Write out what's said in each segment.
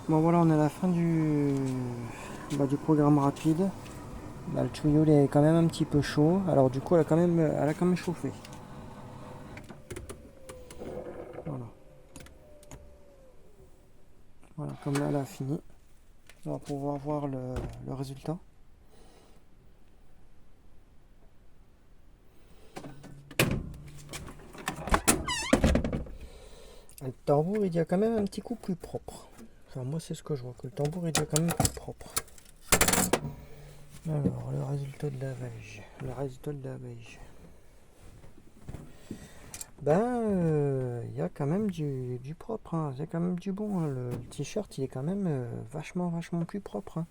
Bon voilà, on est à la fin du programme rapide. Le tuyau il est quand même un petit peu chaud. Alors du coup elle a quand même chauffé. Voilà. Voilà, comme là elle a fini. On va pouvoir voir le résultat. Le tambour il y a quand même un petit coup plus propre. Enfin moi c'est ce que je vois, que le tambour il est quand même plus propre. Alors le résultat de lavage. Le résultat de lavage. Il y a quand même du propre, hein. Il y a quand même du bon, hein. Le t-shirt il est quand même vachement plus propre, hein.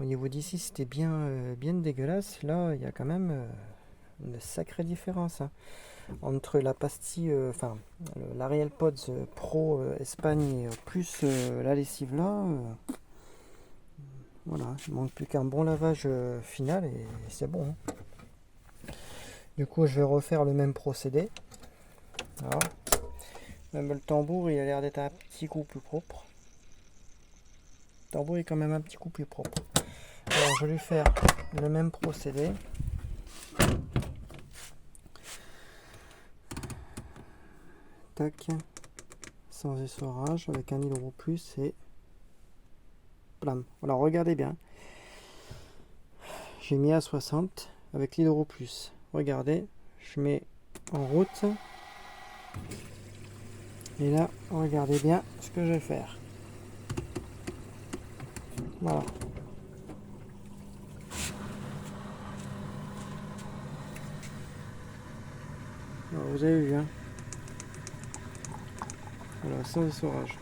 Au niveau d'ici c'était bien dégueulasse. Là il y a quand même une sacrée différence, hein, entre la pastille, l'Ariel Pods Pro Espagne plus la lessive là. Voilà, il manque plus qu'un bon lavage final et c'est bon, hein. Du coup je vais refaire le même procédé. Voilà. Même le tambour il a l'air d'être un petit coup plus propre. Le tambour est quand même un petit coup plus propre. Alors je vais faire le même procédé. Tac, sans essorage, avec un hydro plus et plam. Alors regardez bien. J'ai mis à 60 avec l'hydro plus. Regardez, je mets en route. Et là, regardez bien ce que je vais faire. Voilà. Alors, vous avez vu, hein. Voilà, sans essorage.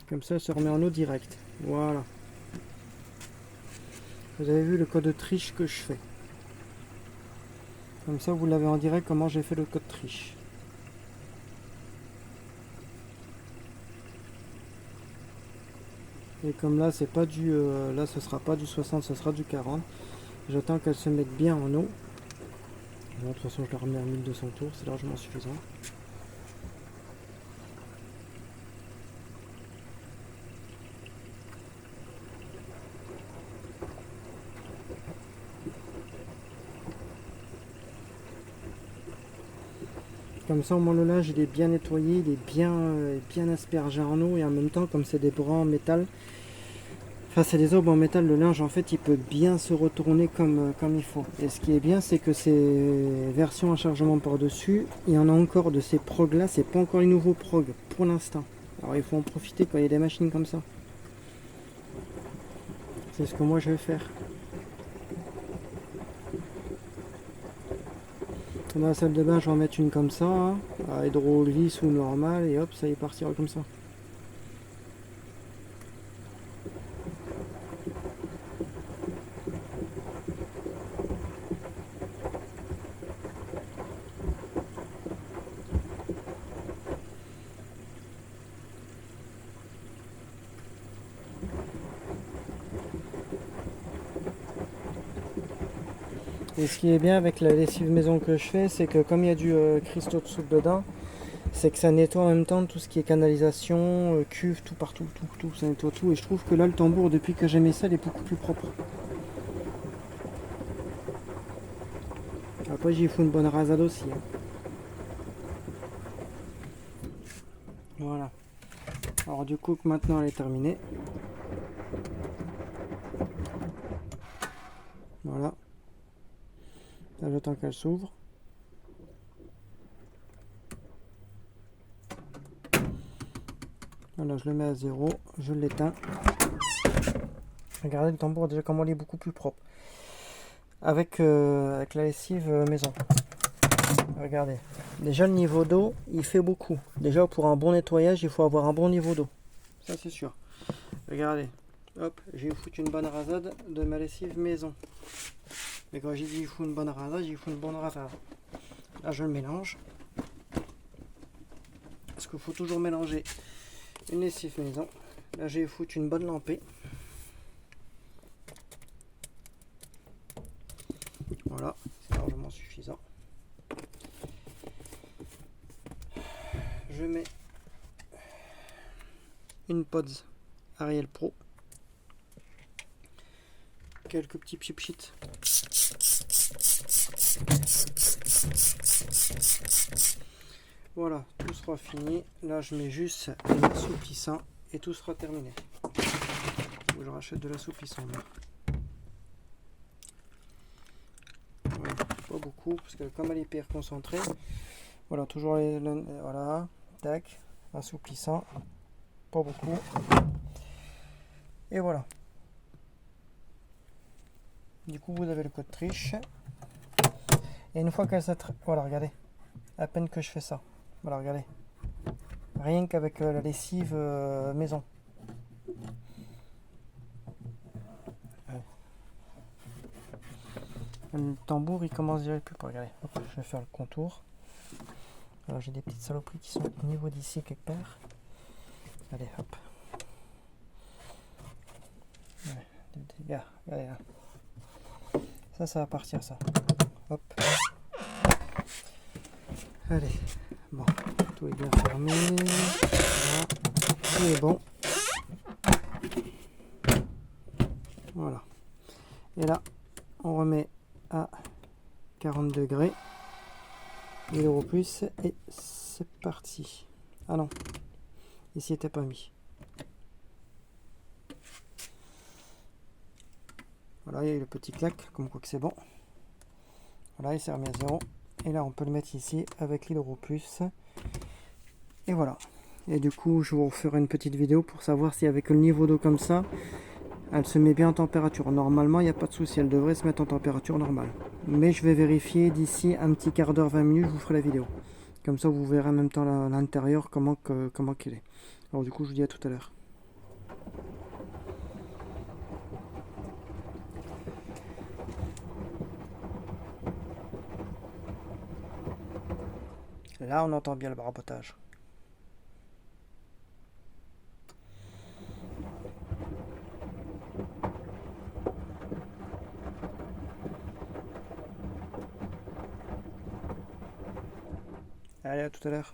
Comme ça se remet en eau direct. Voilà. Vous avez vu le code de triche que je fais. Comme ça, vous l'avez en direct comment j'ai fait le code triche. Et comme là, c'est pas là, ce sera pas du 60, ce sera du 40. J'attends qu'elle se mette bien en eau. Bon, de toute façon, je la remets à 1200 tours, c'est largement suffisant. Comme ça, au moins le linge, il est bien nettoyé, il est bien aspergé en eau. Et en même temps, comme c'est des bras en métal, enfin c'est des aubes en métal, le linge, en fait, il peut bien se retourner comme il faut. Et ce qui est bien, c'est que ces versions à chargement par-dessus, il y en a encore de ces prog là, c'est pas encore les nouveaux prog pour l'instant. Alors il faut en profiter quand il y a des machines comme ça. C'est ce que moi je vais faire. Dans la salle de bain, je vais en mettre une comme ça, hein, à hydro-lisse ou normal, et hop, ça y partira comme ça. Et ce qui est bien avec la lessive maison que je fais, c'est que comme il y a du cristaux de soude dedans, c'est que ça nettoie en même temps tout ce qui est canalisation, cuve, tout partout, tout, ça nettoie tout. Et je trouve que là, le tambour, depuis que j'ai mis ça, il est beaucoup plus propre. Après, j'y fous une bonne rasade aussi, hein. Voilà. Alors du coup, maintenant elle est terminée. Voilà. Là, j'attends qu'elle s'ouvre. Voilà, je le mets à 0, je l'éteins. Regardez le tambour déjà comment il est beaucoup plus propre. Avec la lessive maison. Regardez. Déjà le niveau d'eau, il fait beaucoup. Déjà pour un bon nettoyage, il faut avoir un bon niveau d'eau. Ça c'est sûr. Regardez. Hop, j'ai foutu une bonne rasade de ma lessive maison. Mais quand j'ai dit il faut une bonne rasade, il faut une bonne rasade. Là je le mélange. Parce qu'il faut toujours mélanger une lessive maison. Là j'ai foutu une bonne lampée. Voilà, c'est largement suffisant. Je mets une Pods Ariel Pro, quelques petits pchit. Voilà, tout sera fini. Là, je mets juste l'assouplissant et tout sera terminé. Je rachète de l'assouplissant. Voilà, pas beaucoup parce que comme elle est hyper concentrée. Voilà, toujours voilà, tac, assouplissant, pas beaucoup. Et voilà. Du coup, vous avez le code triche. Et une fois qu'elle s'est... Voilà, regardez. À peine que je fais ça. Voilà, regardez. Rien qu'avec la lessive maison. Ouais. Le tambour, il commence direct plus. Regardez. Hop, je vais faire le contour. Alors, j'ai des petites saloperies qui sont au niveau d'ici quelque part. Allez, hop. Ouais, des dégâts. Regardez là. Ça va partir, ça. Hop. Allez. Bon, tout est bien fermé. Voilà. Tout est bon. Voilà. Et là, on remet à 40 degrés. 1000 € plus. Et c'est parti. Ah non. Ici, il n'était pas mis. Voilà, il y a eu le petit clac, comme quoi que c'est bon. Voilà, il s'est remis à 0. Et là, on peut le mettre ici avec l'hydro plus. Et voilà. Et du coup, je vous referai une petite vidéo pour savoir si avec le niveau d'eau comme ça, elle se met bien en température. Normalement, il n'y a pas de souci, elle devrait se mettre en température normale. Mais je vais vérifier d'ici un petit quart d'heure, 20 minutes, je vous ferai la vidéo. Comme ça, vous verrez en même temps l'intérieur, comment qu'il est. Alors du coup, je vous dis à tout à l'heure. Là, on entend bien le barbotage. Allez, à tout à l'heure.